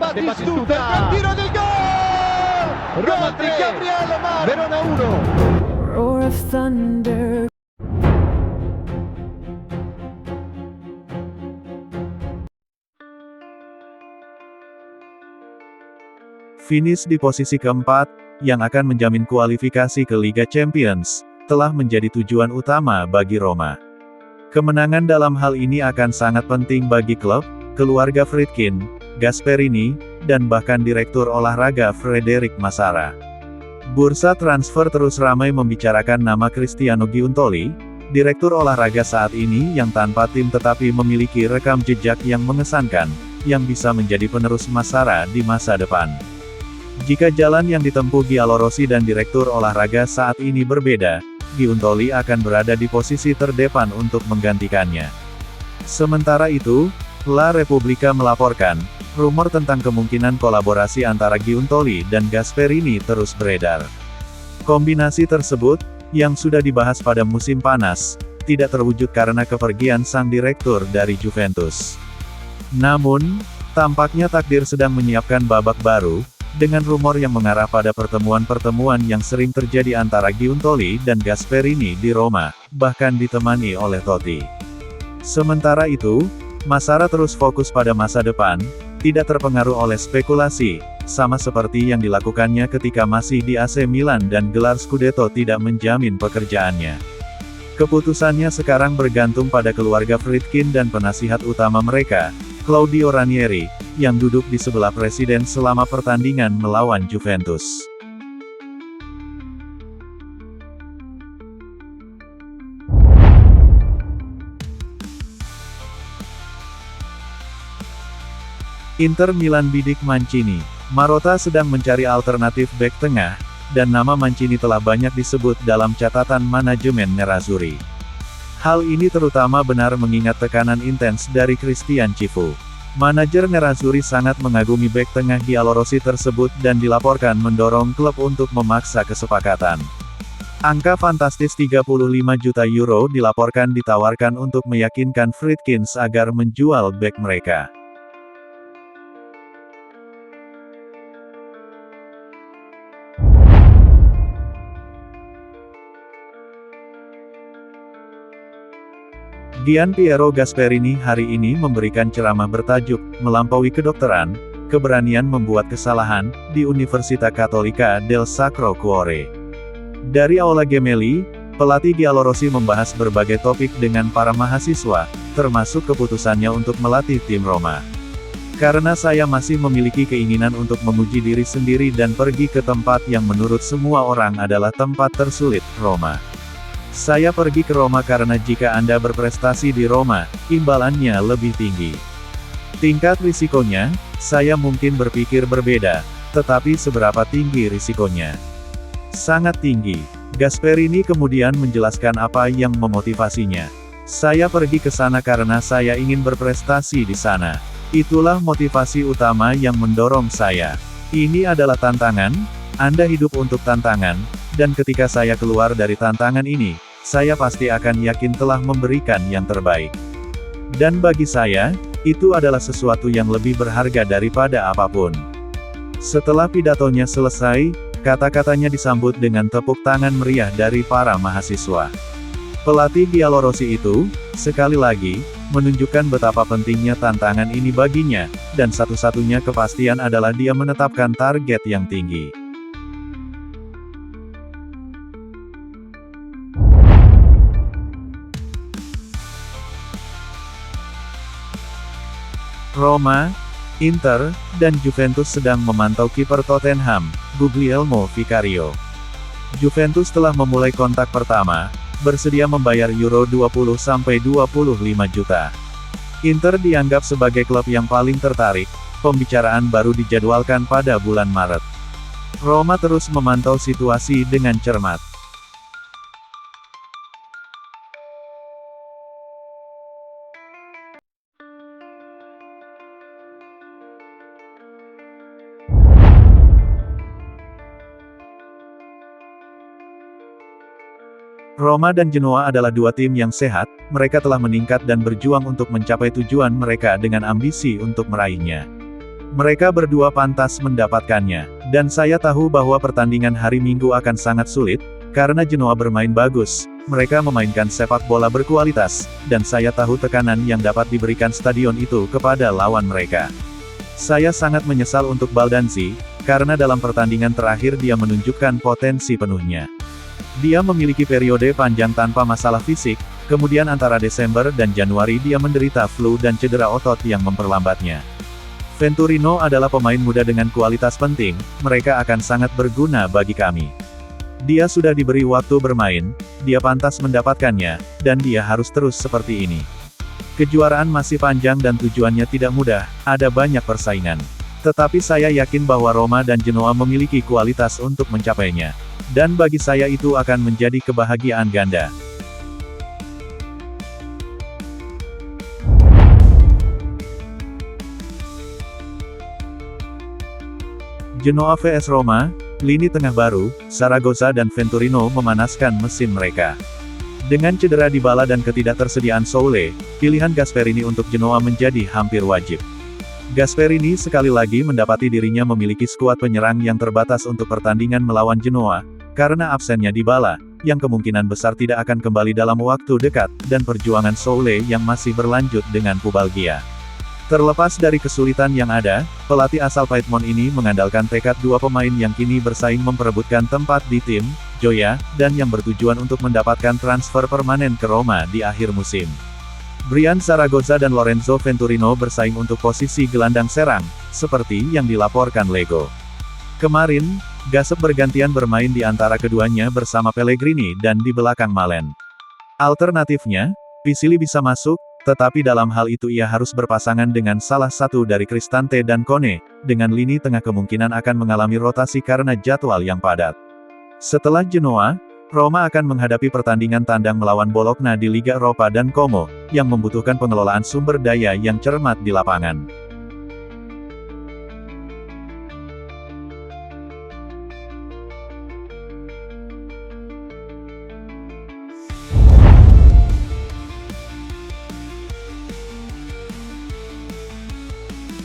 Batistuta, il tiro del gol! Gol di Gabriele Mar! Verona 1. Roar of thunder. Finish di posisi keempat, yang akan menjamin kualifikasi ke Liga Champions, telah menjadi tujuan utama bagi Roma. Kemenangan dalam hal ini akan sangat penting bagi klub, keluarga Friedkin, Gasperini, dan bahkan Direktur Olahraga Frederick Massara. Bursa transfer terus ramai membicarakan nama Cristiano Giuntoli, Direktur Olahraga saat ini yang tanpa tim tetapi memiliki rekam jejak yang mengesankan, yang bisa menjadi penerus Massara di masa depan. Jika jalan yang ditempuh Giallorossi dan Direktur Olahraga saat ini berbeda, Giuntoli akan berada di posisi terdepan untuk menggantikannya. Sementara itu, La Repubblica melaporkan, rumor tentang kemungkinan kolaborasi antara Giuntoli dan Gasperini terus beredar. Kombinasi tersebut, yang sudah dibahas pada musim panas, tidak terwujud karena kepergian sang direktur dari Juventus. Namun, tampaknya takdir sedang menyiapkan babak baru, dengan rumor yang mengarah pada pertemuan-pertemuan yang sering terjadi antara Giuntoli dan Gasperini di Roma, bahkan ditemani oleh Totti. Sementara itu, Massara terus fokus pada masa depan, tidak terpengaruh oleh spekulasi, sama seperti yang dilakukannya ketika masih di AC Milan dan gelar Scudetto tidak menjamin pekerjaannya. Keputusannya sekarang bergantung pada keluarga Friedkin dan penasihat utama mereka, Claudio Ranieri, yang duduk di sebelah presiden selama pertandingan melawan Juventus. Inter Milan bidik Mancini. Marotta sedang mencari alternatif bek tengah, dan nama Mancini telah banyak disebut dalam catatan manajemen Nerazzurri. Hal ini terutama benar mengingat tekanan intens dari Christian Cifu. Manajer Nerazzurri sangat mengagumi bek tengah Giallorossi tersebut dan dilaporkan mendorong klub untuk memaksa kesepakatan. Angka fantastis 35 juta euro dilaporkan ditawarkan untuk meyakinkan Friedkin agar menjual bek mereka. Gian Piero Gasperini hari ini memberikan ceramah bertajuk, Melampaui Kedokteran, Keberanian Membuat Kesalahan, di Università Cattolica del Sacro Cuore. Dari Aula Gemelli, pelatih Giallorossi membahas berbagai topik dengan para mahasiswa, termasuk keputusannya untuk melatih tim Roma. Karena saya masih memiliki keinginan untuk menguji diri sendiri dan pergi ke tempat yang menurut semua orang adalah tempat tersulit, Roma. Saya pergi ke Roma karena jika Anda berprestasi di Roma, imbalannya lebih tinggi. Tingkat risikonya, saya mungkin berpikir berbeda, tetapi seberapa tinggi risikonya? Sangat tinggi. Gasperini kemudian menjelaskan apa yang memotivasinya. Saya pergi ke sana karena saya ingin berprestasi di sana. Itulah motivasi utama yang mendorong saya. Ini adalah tantangan, Anda hidup untuk tantangan, dan ketika saya keluar dari tantangan ini, saya pasti akan yakin telah memberikan yang terbaik. Dan bagi saya, itu adalah sesuatu yang lebih berharga daripada apapun. Setelah pidatonya selesai, kata-katanya disambut dengan tepuk tangan meriah dari para mahasiswa. Pelatih Giallorossi itu, sekali lagi, menunjukkan betapa pentingnya tantangan ini baginya, dan satu-satunya kepastian adalah dia menetapkan target yang tinggi. Roma, Inter, dan Juventus sedang memantau kiper Tottenham, Guglielmo Vicario. Juventus telah memulai kontak pertama, bersedia membayar euro 20-25 juta. Inter dianggap sebagai klub yang paling tertarik, pembicaraan baru dijadwalkan pada bulan Maret. Roma terus memantau situasi dengan cermat. Roma dan Genoa adalah dua tim yang sehat, mereka telah meningkat dan berjuang untuk mencapai tujuan mereka dengan ambisi untuk meraihnya. Mereka berdua pantas mendapatkannya. Dan saya tahu bahwa pertandingan hari Minggu akan sangat sulit, karena Genoa bermain bagus, mereka memainkan sepak bola berkualitas, dan saya tahu tekanan yang dapat diberikan stadion itu kepada lawan mereka. Saya sangat menyesal untuk Baldanzi, karena dalam pertandingan terakhir dia menunjukkan potensi penuhnya. Dia memiliki periode panjang tanpa masalah fisik, kemudian antara Desember dan Januari dia menderita flu dan cedera otot yang memperlambatnya. Venturino adalah pemain muda dengan kualitas penting, mereka akan sangat berguna bagi kami. Dia sudah diberi waktu bermain, dia pantas mendapatkannya, dan dia harus terus seperti ini. Kejuaraan masih panjang dan tujuannya tidak mudah, ada banyak persaingan. Tetapi saya yakin bahwa Roma dan Genoa memiliki kualitas untuk mencapainya. Dan bagi saya itu akan menjadi kebahagiaan ganda. Genoa vs Roma, lini tengah baru, Zaragoza dan Venturino memanaskan mesin mereka. Dengan cedera Dybala dan ketidaktersediaan Soule, pilihan Gasperini untuk Genoa menjadi hampir wajib. Gasperini sekali lagi mendapati dirinya memiliki skuad penyerang yang terbatas untuk pertandingan melawan Genoa, karena absennya Dybala, yang kemungkinan besar tidak akan kembali dalam waktu dekat, dan perjuangan Soule yang masih berlanjut dengan pubalgia. Terlepas dari kesulitan yang ada, pelatih asal Piedmont ini mengandalkan tekad dua pemain yang kini bersaing memperebutkan tempat di tim, Joya, dan yang bertujuan untuk mendapatkan transfer permanen ke Roma di akhir musim. Brian Zaragoza dan Lorenzo Venturino bersaing untuk posisi gelandang serang, seperti yang dilaporkan Lego. Kemarin, Gasep bergantian bermain di antara keduanya bersama Pellegrini dan di belakang Malen. Alternatifnya, Pisili bisa masuk, tetapi dalam hal itu ia harus berpasangan dengan salah satu dari Cristante dan Kone, dengan lini tengah kemungkinan akan mengalami rotasi karena jadwal yang padat. Setelah Genoa, Roma akan menghadapi pertandingan tandang melawan Bologna di Liga Eropa dan Como, yang membutuhkan pengelolaan sumber daya yang cermat di lapangan.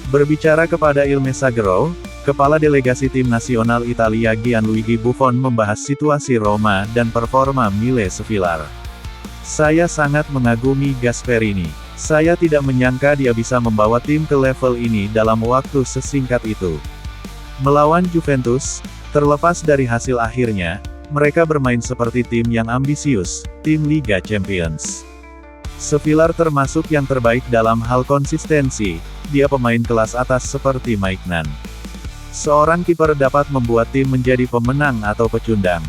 Berbicara kepada Il Messaggero, Kepala Delegasi Tim Nasional Italia Gianluigi Buffon membahas situasi Roma dan performa Mile Svillar. Saya sangat mengagumi Gasperini. Saya tidak menyangka dia bisa membawa tim ke level ini dalam waktu sesingkat itu. Melawan Juventus, terlepas dari hasil akhirnya, mereka bermain seperti tim yang ambisius, tim Liga Champions. Svillar termasuk yang terbaik dalam hal konsistensi, dia pemain kelas atas seperti Maignan. Seorang kiper dapat membuat tim menjadi pemenang atau pecundang.